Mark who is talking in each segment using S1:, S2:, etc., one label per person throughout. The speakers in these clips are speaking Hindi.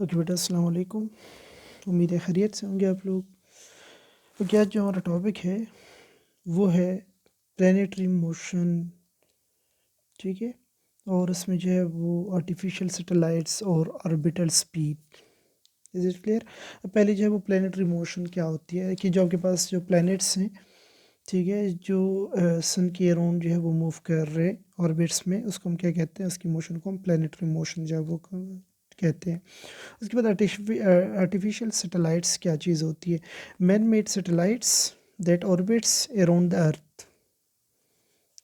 S1: ओके बेटा, अस्सलाम वालेकुम। उम्मीद है खैरियत से होंगे आप लोग। तो क्या जो हमारा टॉपिक है वो है प्लानेटरी मोशन। ठीक है, और उसमें जो है वो आर्टिफिशियल सैटेलाइट्स और orbital speed. Is it clear? पहले जो है वो प्लानेटरी मोशन क्या होती है कि जो आपके पास जो प्लैनेट्स हैं, ठीक है, जो सन के अराउंड जो है वो मूव कर रहे हैं ऑर्बिट्स में, उसको हम क्या कहते हैं, उसकी मोशन को हम प्लानेटरी मोशन जो है वो कहते हैं। उसके बाद आर्टिफिशियल सैटेलाइट्स क्या चीज़ होती है? Man made satellites that orbits around the earth.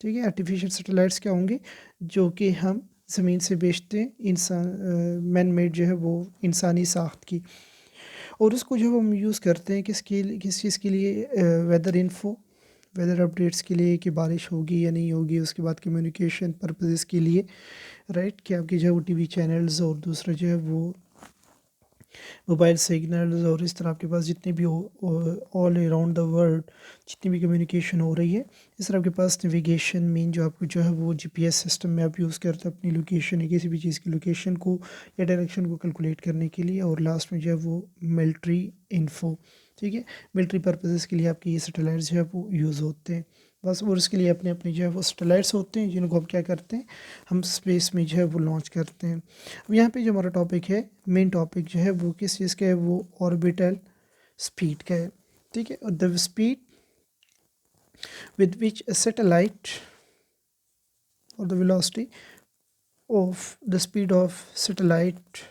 S1: ठीक है, आर्टिफिशियल सैटेलाइट्स क्या होंगे? जो कि हम ज़मीन से भेजते हैं, इंसान मैन मेड जो है वो इंसानी साख्त की, और उसको जो हम यूज़ करते हैं किस चीज़ के लिए? वेदर इन्फो, वेदर अपडेट्स के लिए कि बारिश होगी या नहीं होगी। उसके बाद कम्युनिकेशन पर्पसेस के लिए, राइट, कि आपकी जो है वो टीवी चैनल्स और दूसरा जो है वो मोबाइल सिग्नल्स, और इस तरह आपके पास जितने भी ऑल अराउंड द वर्ल्ड जितनी भी कम्युनिकेशन हो रही है, इस तरह आपके पास नेविगेशन मीन जो आपको जो है वो जीपीएस सिस्टम में आप यूज़ करते हैं अपनी लोकेशन या किसी भी चीज़ की लोकेशन को या डायरेक्शन को कैलकुलेट करने के लिए। और लास्ट में जो है वो मिलिट्री इन्फो। ठीक है, मिलिट्री पर्पसेस के लिए आपके ये सैटेलाइट्स जो है वो यूज़ होते हैं बस। और इसके लिए अपने अपने जो है वो सैटेलाइट्स होते हैं जिनको हम क्या करते हैं, हम स्पेस में जो है वो लॉन्च करते हैं। अब यहाँ पे जो हमारा टॉपिक है, मेन टॉपिक जो है वो किस चीज़ का है? वो ऑर्बिटल स्पीड का है। ठीक है, और the speed with which a satellite or the velocity of the speed of satellite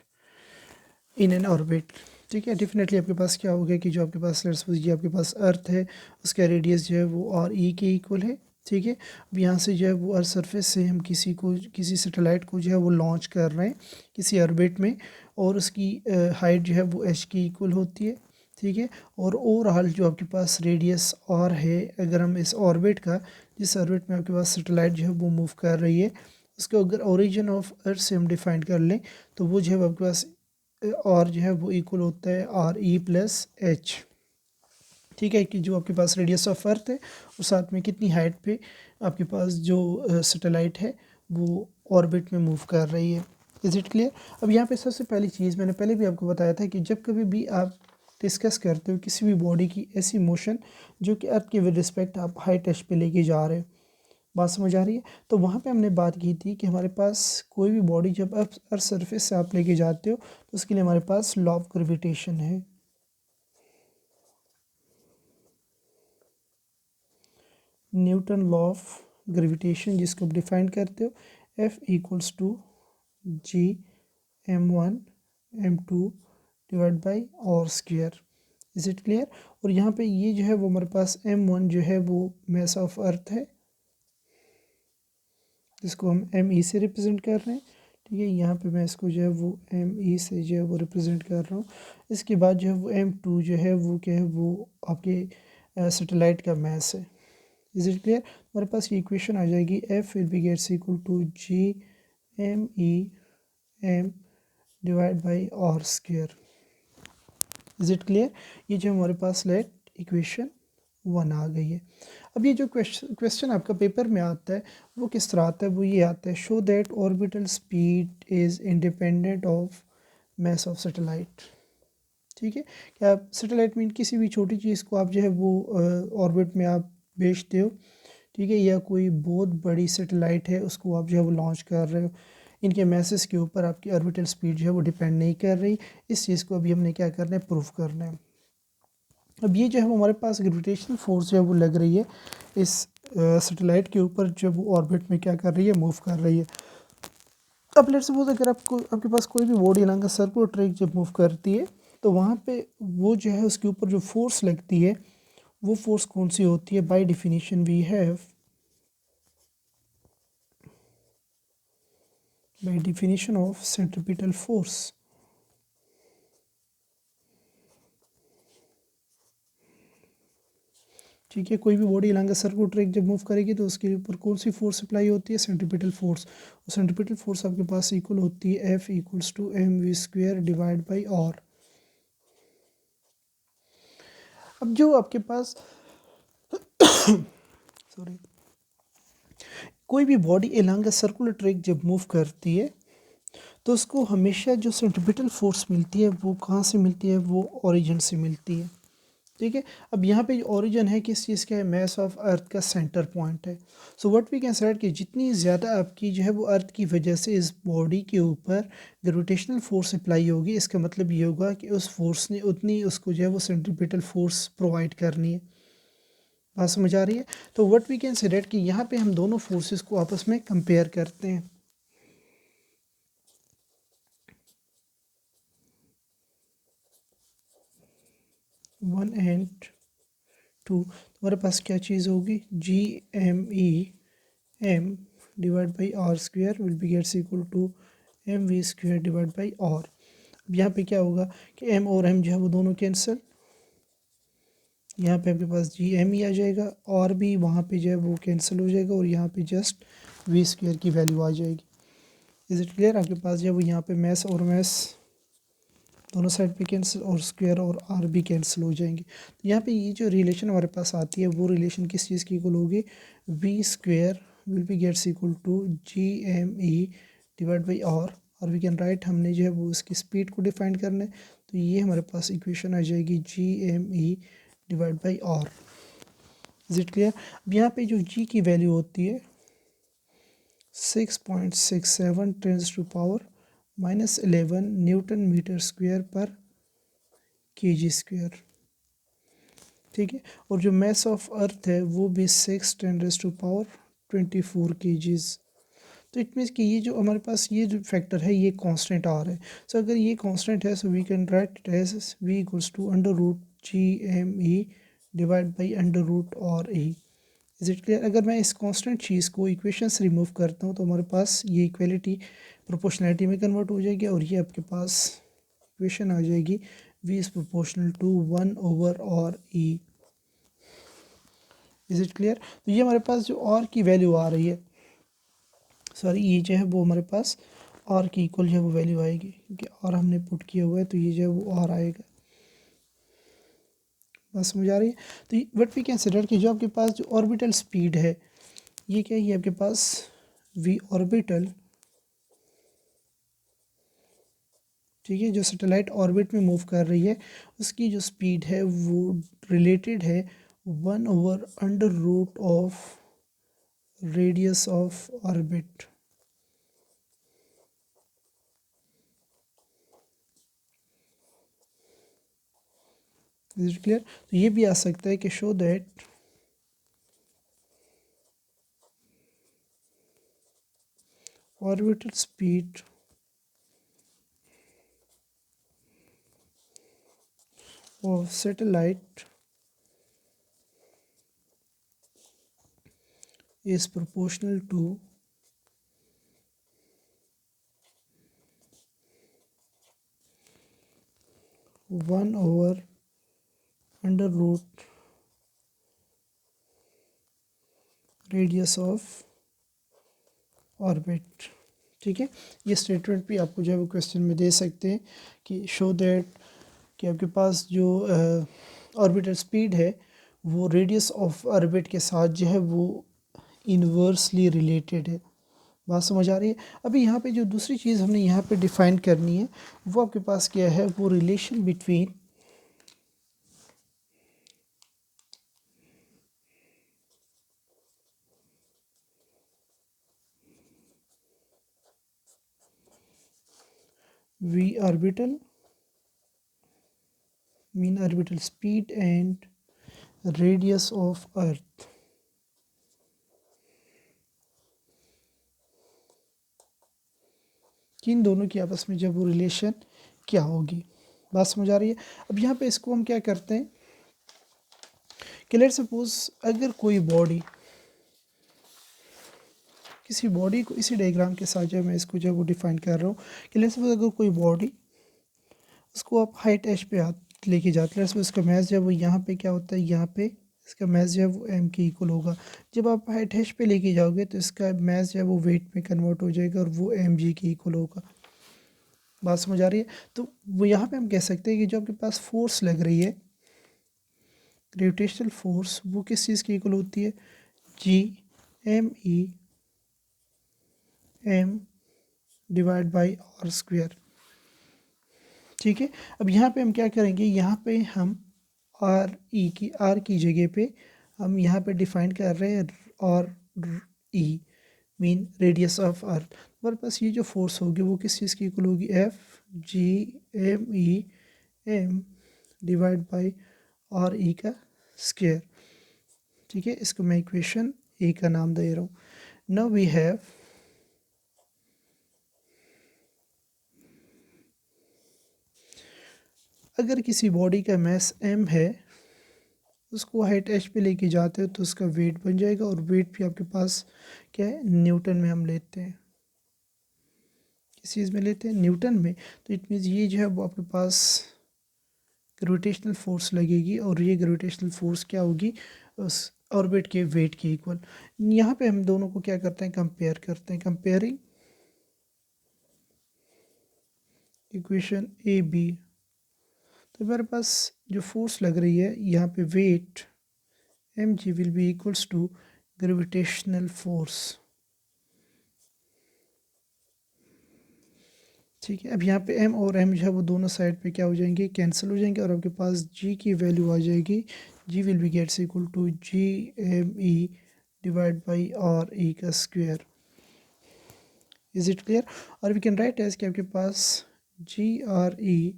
S1: in an orbit। ठीक है, डेफिनेटली आपके पास क्या हो गया कि जो आपके पास लेट्स सपोज ये आपके पास अर्थ है, उसका रेडियस जो है वो आर ई के इक्वल है। ठीक है, अब यहाँ से जो है वो अर्थ सरफेस से हम किसी सैटेलाइट को जो है वो लॉन्च कर रहे हैं किसी ऑर्बिट में, और उसकी हाइट जो है वो एच के इक्वल होती है। ठीक है, और ओवरऑल जो आपके पास रेडियस आर है, अगर हम इस ऑर्बिट का, जिस ऑर्बिट में आपके पास सैटेलाइट जो है वो मूव कर रही है, उसको अगर ओरिजिन ऑफ अर्थ से हम डिफाइन कर लें, तो वो जो है आपके पास और जो है वो इक्वल होता है आर ई प्लस एच। ठीक है, कि जो आपके पास रेडियस ऑफ अर्थ है और साथ में कितनी हाइट पे आपके पास जो सैटेलाइट है वो ऑर्बिट में मूव कर रही है। Is it clear? अब यहाँ पे सबसे पहली चीज़ मैंने पहले भी आपको बताया था कि जब कभी भी आप डिस्कस करते हो किसी भी बॉडी की ऐसी मोशन जो कि अर्थ के विद रिस्पेक्ट आप हाई टच पे लेके जा रहे हो, बात समझ आ रही है? तो वहाँ पे हमने बात की थी कि हमारे पास कोई भी बॉडी जब अर्थ सरफेस से आप लेके जाते हो तो उसके लिए हमारे पास लॉ ऑफ ग्रेविटेशन है। न्यूटन लॉ ऑफ ग्रेविटेशन, जिसको आप डिफाइन करते हो F equals to G m1 m2 divide by R square. Is it clear? और यहाँ पे ये जो है वो हमारे पास m1 जो है वो मास ऑफ अर्थ है, जिसको हम एम ई से रिप्रेजेंट कर रहे हैं। ठीक है, यहाँ पे मैं इसको जो है वो एम ई से जो है वो रिप्रेजेंट कर रहा हूँ। इसके बाद जो है वो m2 जो है वो क्या है, वो आपके सैटेलाइट का मास है। Is it clear? हमारे पास ये इक्वेशन आ जाएगी F will be gets equal to G M E M divide by R square. Is it clear? ये जो हमारे पास लेट इक्वेशन 1 आ गई है। अब ये जो क्वेश्चन आपका पेपर में आता है वो किस तरह आता है? वो ये आता है, show that orbital speed is independent of mass of satellite. ठीक है, क्या आप सैटेलाइट मीन किसी भी छोटी चीज़ को आप जो है वो ऑर्बिट में आप भेजते हो, ठीक है, या कोई बहुत बड़ी सैटेलाइट है उसको आप जो है वो लॉन्च कर रहे हो, इनके मैसेज के ऊपर आपकी ऑर्बिटल स्पीड जो है वो डिपेंड नहीं कर रही। इस चीज़ को अभी हमने क्या करना है, प्रूफ करना है। अब ये जो है हमारे पास ग्रेविटेशनल फोर्स जो है वो लग रही है इस सैटेलाइट के ऊपर, जब वो ऑर्बिट में क्या कर रही है, मूव कर रही है। अब लेट्स सपोज अगर आपके पास कोई भी body along a circular track जब मूव करती है, तो वहाँ पे वो जो है उसके ऊपर जो फोर्स लगती है वो फोर्स कौन सी होती है? By definition we have, by definition of centripetal force. ठीक है, कोई भी बॉडी अलॉन्ग सर्कुलर ट्रैक जब मूव करेगी तो उसके ऊपर कौन सी फोर्स अप्लाई होती है? Centripetal force. और सेंट्रीपिटल फोर्स आपके पास इक्वल होती है F equals to M V square divide by R. अब जो आपके पास सॉरी, कोई भी बॉडी अलॉन्ग सर्कुलर ट्रैक जब मूव करती है, तो उसको हमेशा जो सेंट्रीपिटल फोर्स मिलती है वो कहाँ से मिलती है, वो ओरिजिन से मिलती है। ठीक है, अब यहाँ पे ओरिजिन है किस चीज़ का है, मैस ऑफ अर्थ का सेंटर पॉइंट है। So what we can said कि जितनी ज़्यादा आपकी जो है वो अर्थ की वजह से इस बॉडी के ऊपर ग्रेविटेशनल फोर्स अप्लाई होगी, इसका मतलब ये होगा कि उस फोर्स ने उतनी उसको जो है वो सेंट्रीपिटल फोर्स प्रोवाइड करनी है। बात समझ आ रही है। तो what we can say that कि यहाँ पे हम दोनों फोर्सेस को आपस में कंपेयर करते हैं। वन एंड टू, तुम्हारे पास क्या चीज़ होगी, G M E M divide by R square will be gets equal to M V square divide by R. अब यहाँ पे क्या होगा कि एम और एम जो है वो दोनों कैंसिल, यहाँ पे आपके पास जी एम ही आ जाएगा, और भी वहाँ पे जो है वो कैंसिल हो जाएगा, और यहाँ पे जस्ट वी स्क्वेयर की वैल्यू आ जाएगी। Is it clear. आपके पास जो है वो यहाँ पे मैस और मैस दोनों साइड पे कैंसिल, और स्क्वायर और आर भी कैंसिल हो जाएंगे। तो यहाँ पे ये जो रिलेशन हमारे पास आती है वो रिलेशन किस चीज़ की इक्वल होगी, V square will be gets equal to G M E divide by R, और वी कैन राइट, हमने जो है वो उसकी स्पीड को डिफाइन करना है, तो ये हमारे पास इक्वेशन आ जाएगी G M E divide by R. Is it clear. अब यहाँ पे जो जी की वैल्यू होती है 6.67 tens to power -11 newton metre square पर केजी स्क्वायर। ठीक है, और जो मैस ऑफ अर्थ है वो भी 6 × 10⁻⁴ kgs। तो इट मीन्स कि ये जो हमारे पास ये जो फैक्टर है ये कांस्टेंट आ रहा है। सो अगर ये कांस्टेंट है so we can write it as v equals to under root G M E divide by under root R E. Is it clear. अगर मैं इस कांस्टेंट चीज़ को इक्वेशन से रिमूव करता हूँ तो हमारे पास ये इक्वलिटी प्रोपोर्शनैलिटी में कन्वर्ट हो जाएगी, और ये आपके पास इक्वेशन आ जाएगी v इज़ प्रोपोर्शनल टू 1 और e। Is it clear. तो ये हमारे पास जो और की वैल्यू आ रही है, सॉरी ये जो है वो हमारे पास और की इक्वल जो है वो वैल्यू आएगी, क्योंकि और हमने पुट किया हुआ है तो ये जो है वो और आएगा। बस समझ आ रही है। तो वट वी कंसिडर कि जो आपके पास जो ऑर्बिटल स्पीड है ये क्या है, ये आपके पास वी ऑर्बिटल, ठीक है, जो सैटेलाइट ऑर्बिट में मूव कर रही है उसकी जो स्पीड है वो रिलेटेड है 1/√, of radius of orbit. Is it clear. तो ये भी आ सकता है कि show that orbital speed of satellite is proportional to 1/√, radius of orbit. ठीक है, ये स्टेटमेंट भी आपको जो है वो क्वेश्चन में दे सकते हैं कि शो दैट कि आपके पास जो ऑर्बिटल स्पीड है वो रेडियस ऑफ ऑर्बिट के साथ जो है वो इन्वर्सली रिलेटेड है। बात समझ आ रही है। अभी यहाँ पे जो दूसरी चीज़ हमने यहाँ पे डिफाइन करनी है वो आपके पास क्या है, वो relation between v orbital, mean orbital speed and radius of earth। इन दोनों की आपस में जब वो रिलेशन क्या होगी, बात समझ आ रही है। अब यहाँ पे इसको हम क्या करते हैं कि लेट्स सपोज अगर कोई बॉडी, किसी बॉडी को इसी डायग्राम के साथ जो मैं इसको जो वो डिफाइन कर रहा हूँ कि लेट्स सपोज अगर कोई बॉडी उसको आप हाइट एच पे हाथ लेके जाते हैं, लेट्स सपोज उसका मैथ जो है वो यहाँ पे क्या होता है, यहाँ पे इसका मैथ जो है वो एम के इक्वल होगा। जब आप हाइट एच पे लेके जाओगे तो इसका मैथ जो है वो वेट में कन्वर्ट हो जाएगा और वो एम जी के इक्वल होगा। बात समझ आ रही है। तो वो यहाँ पे हम कह सकते हैं कि जो आपके पास फोर्स लग रही है ग्रेविटेशनल फोर्स वो किस चीज़ की इक्वल होती है, G M E M divide by R square. ठीक है, अब यहाँ पे हम क्या करेंगे, यहाँ पे हम आर की जगह पे हम यहाँ पे डिफाइन कर रहे हैं और ई मीन रेडियस ऑफ अर्थ। हमारे पास ये जो फोर्स होगी वो किस चीज़ की इक्वल होगी, F G M E M divide by R E का स्क्वायर। ठीक है, इसको मैं इक्वेशन ए का नाम दे रहा हूँ। नाउ वी हैव अगर किसी बॉडी का मास m है, उसको हाइट h पे लेके जाते हो तो उसका वेट बन जाएगा, और वेट भी आपके पास क्या है, न्यूटन में हम लेते हैं। किस चीज़ में लेते हैं, न्यूटन में। तो इट मीन्स ये जो है वो आपके पास ग्रेविटेशनल फोर्स लगेगी, और ये ग्रेविटेशनल फोर्स क्या होगी, उस ऑर्बिट के वेट के इक्वल। यहाँ पे हम दोनों को क्या करते हैं, कंपेयर करते हैं। कंपेयरिंग इक्वेशन ए बी, तो हमारे पास जो फोर्स लग रही है यहाँ पे, weight M G will be equals to gravitational force. ठीक है, अब यहाँ पे m और m जो है वो दोनों साइड पे क्या हो जाएंगे, कैंसिल हो जाएंगे, और आपके पास g की वैल्यू आ जाएगी, g will be gets equal to G M E divide by R E का स्क्वायर। Is it clear? और वी कैन राइट एज कि आपके पास G R E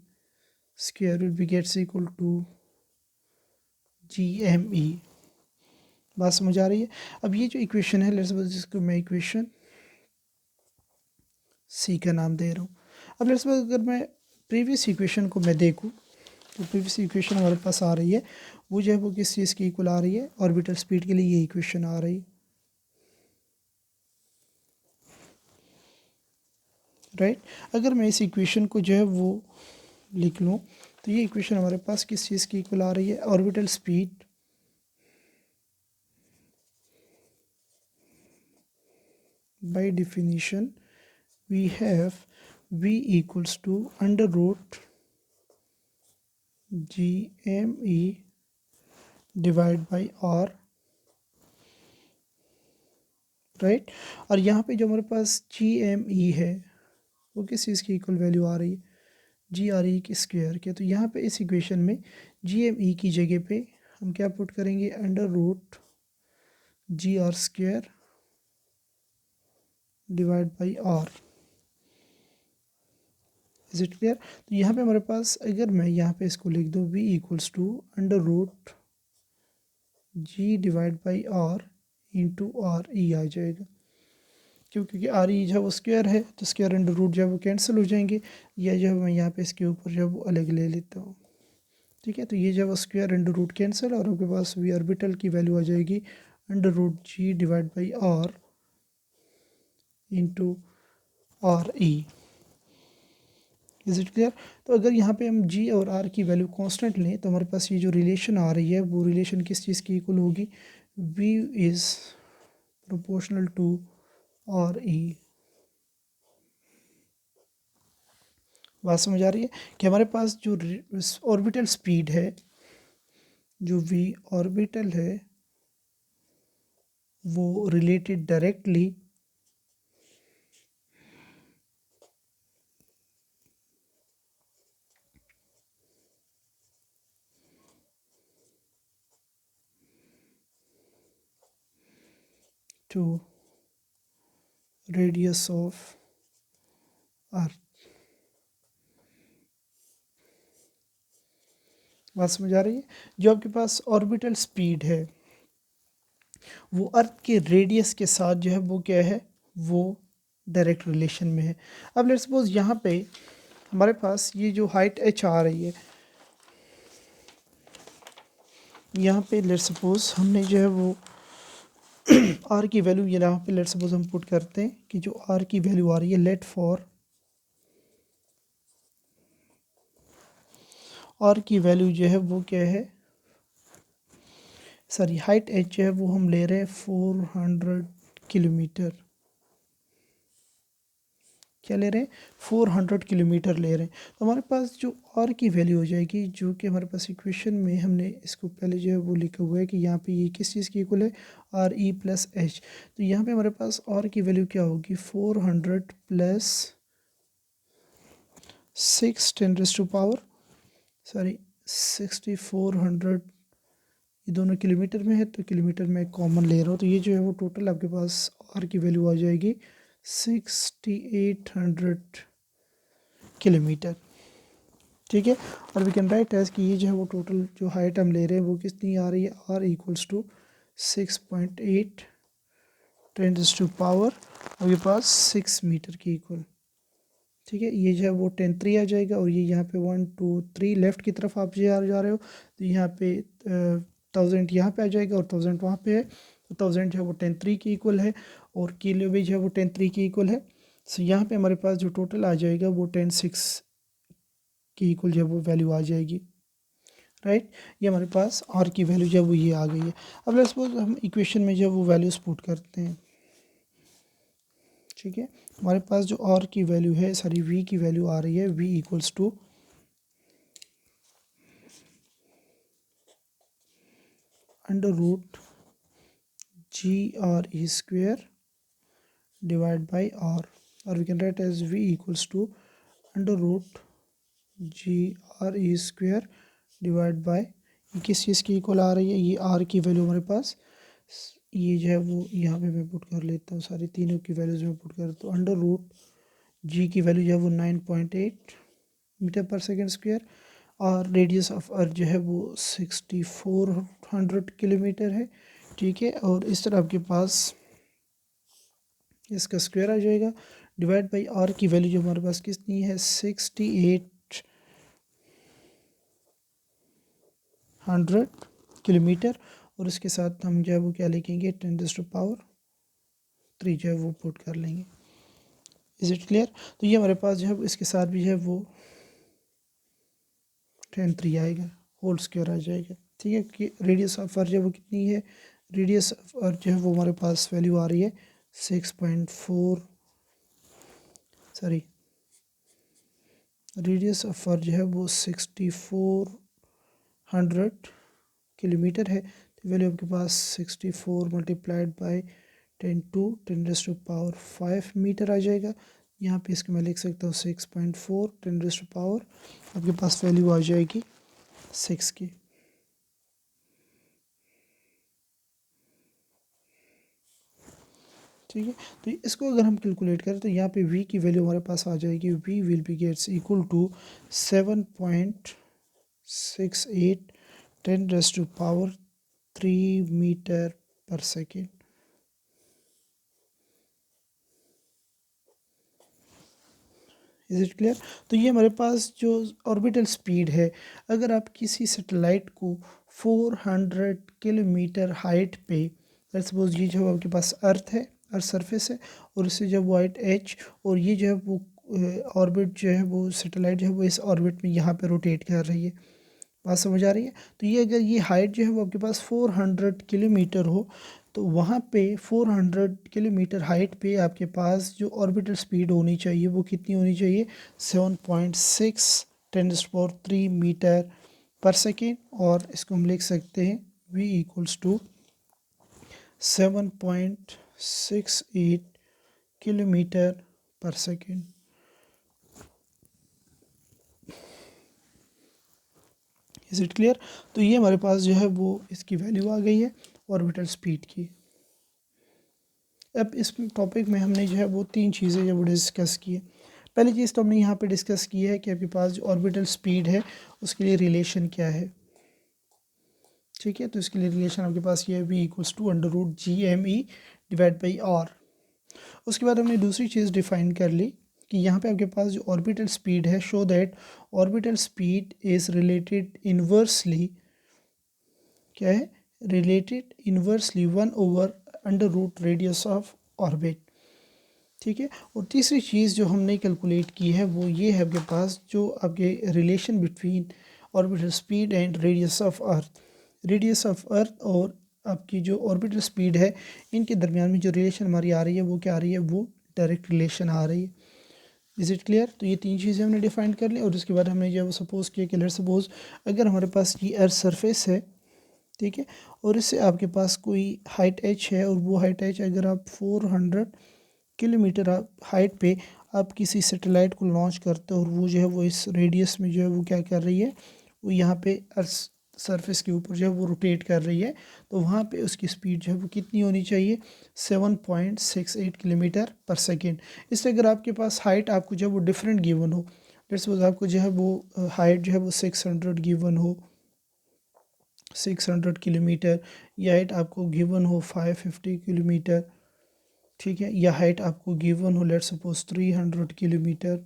S1: square will be gets equal to G M E. बात समझ आ रही है? अब ये जो इक्वेशन है, लेट्स सपोज इसको मैं इक्वेशन सी का नाम दे रहा हूँ। अब लेट्स सपोज अगर मैं प्रीवियस इक्वेशन को मैं देखूँ, तो प्रीवियस इक्वेशन हमारे पास आ रही है, वो जो है वो किस चीज़ की इक्वल आ रही है, ऑर्बिटल स्पीड के लिए ये इक्वेशन आ रही है, राइट। अगर मैं इस इक्वेशन को जो है वो लिख लूँ, तो ये इक्वेशन हमारे पास किस चीज़ की इक्वल आ रही है, orbital speed by definition we have v equals to under root G M E divide by R, right. और यहाँ पे जो हमारे पास जी एम ई है वो किस चीज़ की इक्वल वैल्यू आ रही है, जी आर ई के स्क्वायर के। तो यहाँ पे इस इक्वेशन में जी एम ई की जगह पे हम क्या पुट करेंगे, under root G R square divide by R. Is it clear? तो यहाँ पे हमारे पास, अगर मैं यहाँ पे इसको लिख दूँ, v equals to under root G divide by R into R E आ जाएगा, क्योंकि आर ई जो है वो स्क्वायर है, तो स्क्वायर अंडर रूट जो है वो कैंसिल हो जाएंगे, या जो है मैं यहाँ पे इसके ऊपर जो है वो अलग ले लेता हूँ। ठीक है, तो ये जो है वो स्क्वायर अंडर रूट कैंसिल, और आपके पास वी ऑर्बिटल की वैल्यू आ जाएगी under root G divide by R into R E. Is it clear? तो अगर यहाँ पे हम g और r की वैल्यू कांस्टेंट लें, तो हमारे पास ये जो रिलेशन आ रही है वो रिलेशन किस चीज़ की इक्वल होगी, v is proportional to R E. बात समझ आ रही है कि हमारे पास जो ऑर्बिटल स्पीड है, जो v ऑर्बिटल है, वो related directly to radius of earth. बात समझ आ रही है? जो आपके पास ऑर्बिटल स्पीड है वो अर्थ के रेडियस के साथ जो है वो क्या है, वो डायरेक्ट रिलेशन में है। अब लेट्स सपोज यहाँ पे हमारे पास ये जो हाइट h आ रही है, यहाँ पे लेट्स सपोज हमने जो है वो r की वैल्यू यहाँ पे लेट्स सपोज हम पुट करते हैं कि जो r की वैल्यू आ रही है, लेट फॉर r की वैल्यू जो है वो क्या है, सॉरी हाइट h जो है वो हम ले रहे हैं 400 किलोमीटर। क्या ले रहे हैं, 400 किलोमीटर ले रहे हैं। तो हमारे पास जो r की वैल्यू हो जाएगी, जो कि हमारे पास इक्वेशन में हमने इसको पहले जो है वो लिखा हुआ है कि यहाँ पे ये किस चीज़ की इक्वल है, r e प्लस h। तो यहाँ पे हमारे पास r की वैल्यू क्या होगी, 400 प्लस 6 10⁻⁴ सॉरी 6400, ये दोनों किलोमीटर में है तो किलोमीटर में कॉमन ले रहा हूँ, तो ये जो है वो टोटल आपके पास आर की वैल्यू आ जाएगी 6800 किलोमीटर। ठीक है, और वी कैन राइट एज कि ये जो है वो टोटल जो हाइट हम ले रहे हैं वो कितनी आ रही है, आर इक्वल्स टू 6.8 10⁻⁴ आपके पास 6 मीटर की इक्वल। ठीक है, ये जो है वो 10 आ जाएगा, और ये यहाँ पे 1 2 3 लेफ्ट की तरफ आप जा रहे हो तो यहाँ पे 1000 यहाँ पे आ जाएगा और 1000 वहाँ पे है, तो 1000 जो है वो 10 की इक्वल है, और किलो भी जो है वो 10 की इक्वल है। सो यहाँ पे हमारे पास जो टोटल आ जाएगा वो 10 की इक्वल जो है वो वैल्यू आ जाएगी। राइट, ये हमारे पास आर की वैल्यू जो है वो ये आ गई है। अब लेट्स सपोज हम इक्वेशन में जो है वो वैल्यूज पुट करते हैं। ठीक है, हमारे पास जो आर की वैल्यू है, सॉरी वी की वैल्यू आ रही है, V equals to √GRE² divide by R, और we can write as V equals to √GRE² divide by, ये किस चीज़ की इक्वल आ रही है, ये आर की वैल्यू हमारे पास, ये जो है वो यहाँ पे मैं पुट कर लेता हूँ, सारी तीनों की वैल्यूज में पुट करता हूँ। √G की वैल्यू जो है वो 9.8 मीटर पर सेकेंड स्क्वायर, और रेडियस ऑफ अर्थ जो है वो 6400 किलोमीटर है। ठीक है, और इस तरह आपके पास इसका स्क्वायर आ जाएगा, डिवाइड बाई आर की वैल्यू जो हमारे पास कितनी है, 6800 किलोमीटर, और इसके साथ हम जो है वो क्या लिखेंगे, 10⁻³ जो है वो पुट कर लेंगे। Is it clear? तो ये हमारे पास जो है इसके साथ भी जो है वो 10⁻³ आएगा, होल स्क्वायर आ जाएगा। ठीक है, कि रेडियस ऑफ अर्थ जो वो कितनी है, रेडियस ऑफ अर्थ जो है वो हमारे पास वैल्यू आ रही है 6.4, सॉरी रेडियस ऑफ अर्थ जो है वो 6400 किलोमीटर है, तो वैल्यू आपके पास 64 मल्टीप्लाइड बाई 10⁻⁵ मीटर आ जाएगा। यहाँ पे इसको मैं लिख सकता हूँ 6.4 10⁻⁴, आपके पास वैल्यू आ जाएगी 6 की। ठीक है, तो इसको अगर हम कैलकुलेट करें तो यहाँ पे v की वैल्यू हमारे पास आ जाएगी, v will be gets equal to 7.68 10⁻³ metre पर सेकेंड। Is it clear? तो ये हमारे पास जो ऑर्बिटल स्पीड है, अगर आप किसी सैटेलाइट को 400 किलोमीटर हाइट पे, लेट्स सपोज ये जो आपके पास अर्थ है, अर्थ सरफेस है, और इससे जब वाइट एच, और ये जो है वो ऑर्बिट जो है वो सैटेलाइट जो है वो इस ऑर्बिट में यहाँ पे रोटेट कर रही है, बात समझ आ रही है? तो ये अगर ये हाइट जो है वो आपके पास 400 किलोमीटर हो, तो वहाँ पे 400 किलोमीटर हाइट पे आपके पास जो ऑर्बिटल स्पीड होनी चाहिए वो कितनी होनी चाहिए, 7.6 10⁻³ मीटर पर सेकेंड, और इसको हम लिख सकते हैं v इक्वल्स टू 7.68 किलोमीटर पर सेकेंड। Is it clear? तो ये हमारे पास जो है वो इसकी वैल्यू आ गई है ऑर्बिटल स्पीड की। अब इस टॉपिक में हमने जो है वो 3 चीज़ें जो वो डिस्कस की है। पहली चीज़ तो हमने यहाँ पे डिस्कस की है कि आपके पास जो ऑर्बिटल स्पीड है उसके लिए रिलेशन क्या है। ठीक है, तो इसके लिए रिलेशन आपके पास ये है, v equals to √GME divide by R. उसके बाद हमने दूसरी चीज़ डिफाइन कर ली कि यहाँ पे आपके पास जो ऑर्बिटल स्पीड है, show that orbital speed is related inversely, क्या है, related inversely 1/√, radius of orbit. ठीक है, और तीसरी चीज़ जो हमने कैलकुलेट की है वो ये है आपके पास जो आपके relation between orbital speed and radius of earth. Radius of अर्थ और आपकी जो ऑर्बिटल स्पीड है, इनके दरमियान में जो रिलेशन हमारी आ रही है वो क्या आ रही है, वो डायरेक्ट रिलेशन आ रही है। Is it clear? तो ये 3 चीज़ें हमने डिफाइन कर ली, और उसके बाद हमने जो सपोज़ किया कि लेट्स सपोज अगर हमारे पास ये अर्थ सरफेस है, ठीक है, और इससे आपके पास कोई हाइट h है, और वो हाइट h अगर आप 400 किलोमीटर हाइट पे आप किसी सैटेलाइट को लॉन्च करते हो और वो जो है वो इस रेडियस में जो है वो क्या कर रही है, वो यहाँ पे अर्थ सरफेस के ऊपर जो है वो रोटेट कर रही है, तो वहाँ पे उसकी स्पीड जो है वो कितनी होनी चाहिए, 7.68 किलोमीटर पर सेकेंड। इससे अगर आपके पास हाइट आपको जो है वो डिफरेंट गिवन हो, लेट्स सपोज आपको जो है वो हाइट जो है वो 600 गिवन हो, 600 किलोमीटर, या हाइट आपको गिवन हो 550 किलोमीटर, ठीक है, या हाइट आपको गिवन हो लेट्स सपोज 300 किलोमीटर,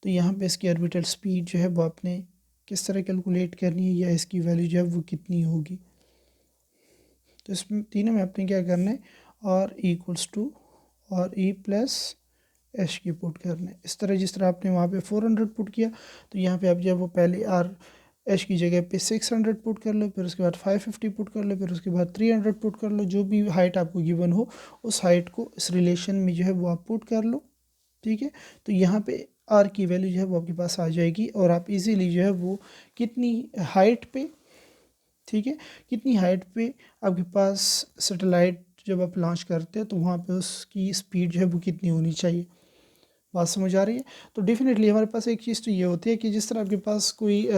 S1: तो यहाँ पे इसकी ऑर्बिटल स्पीड जो है वो आपने किस तरह कैलकुलेट करनी है, या इसकी वैल्यू जो है वो कितनी होगी। तो इसमें तीनों में आपने क्या करना है, आर इक्वल्स टू और ई प्लस एच की पुट करना है। इस तरह जिस तरह आपने वहाँ पे 400 पुट किया, तो यहाँ पे आप जब वो पहले आर एच की जगह पे 600 पुट कर लो, फिर उसके बाद 550 पुट कर लो, फिर उसके बाद 300 पुट कर लो, जो भी हाइट आपको गिवन हो उस हाइट को इस रिलेशन में जो है वो आप पुट कर लो, ठीक है। तो यहाँ पे आर की वैल्यू जो है वो आपके पास आ जाएगी, और आप इजीली जो है वो कितनी हाइट पे, ठीक है, कितनी हाइट पे आपके पास सैटेलाइट जब आप लॉन्च करते हैं तो वहाँ पे उसकी स्पीड जो है वो कितनी होनी चाहिए, बात समझ आ रही है। तो डेफिनेटली हमारे पास एक चीज़ तो ये होती है कि जिस तरह आपके पास कोई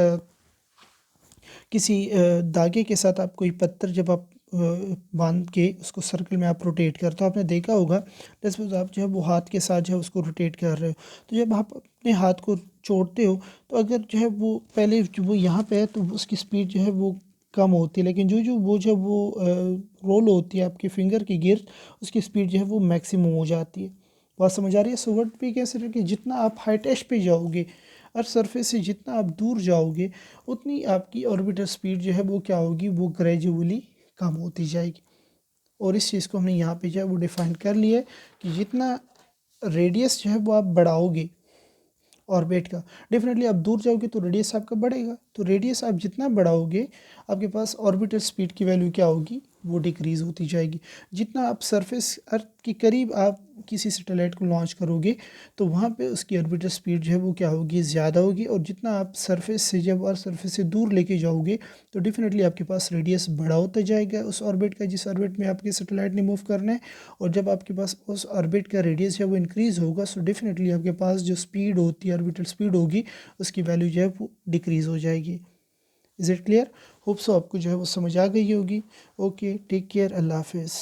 S1: किसी धागे के साथ आप कोई पत्थर जब आप बांध के उसको सर्कल में आप रोटेट करते हो, आपने देखा होगा, सपोज आप जो है वो हाथ के साथ जो है उसको रोटेट कर रहे हो, तो जब आप अपने हाथ को छोड़ते हो तो अगर जो है वो पहले जो वो यहाँ पे है तो उसकी स्पीड जो है वो कम होती है, लेकिन जो जो वो जब वो रोल होती है आपके फिंगर की गिर, उसकी स्पीड जो है वो मैक्सिमम हो जाती है। बात समझ आ रही है। सो वर्ड पे कैसे कि जितना आप हाइट एच पे जाओगे अर्थ सरफेस से जितना आप दूर जाओगे उतनी आपकी ऑर्बिटल स्पीड जो है वो क्या होगी, वो ग्रेजुअली कम होती जाएगी। और इस चीज़ को हमने यहाँ पे जो है वो डिफाइन कर लिया है कि जितना रेडियस जो है वो आप बढ़ाओगे ऑर्बिट का, डेफिनेटली आप दूर जाओगे तो रेडियस आपका बढ़ेगा, तो रेडियस आप जितना बढ़ाओगे आपके पास ऑर्बिटल स्पीड की वैल्यू क्या होगी, वो डिक्रीज़ होती जाएगी। जितना आप सरफेस अर्थ के करीब आप किसी सैटेलाइट को लॉन्च करोगे तो वहाँ पे उसकी ऑर्बिटल स्पीड जो है वो क्या होगी, ज़्यादा होगी, और जितना आप सरफेस से जब अर्थ सरफेस से दूर लेके जाओगे तो डेफिनेटली आपके पास रेडियस बड़ा होता जाएगा उस ऑर्बिट का जिस ऑर्बिट में आपके सैटेलाइट ने मूव करना है। और जब आपके पास उस ऑर्बिट का रेडियस है वो इंक्रीज़ होगा, सो डेफिनेटली आपके पास जो स्पीड होती है ऑर्बिटल स्पीड होगी उसकी वैल्यू जो है वो डिक्रीज़ हो जाएगी। Is it clear? Hope so आपको जो है वो समझ आ गई होगी। ओके, टेक केयर, अल्लाह हाफिज़।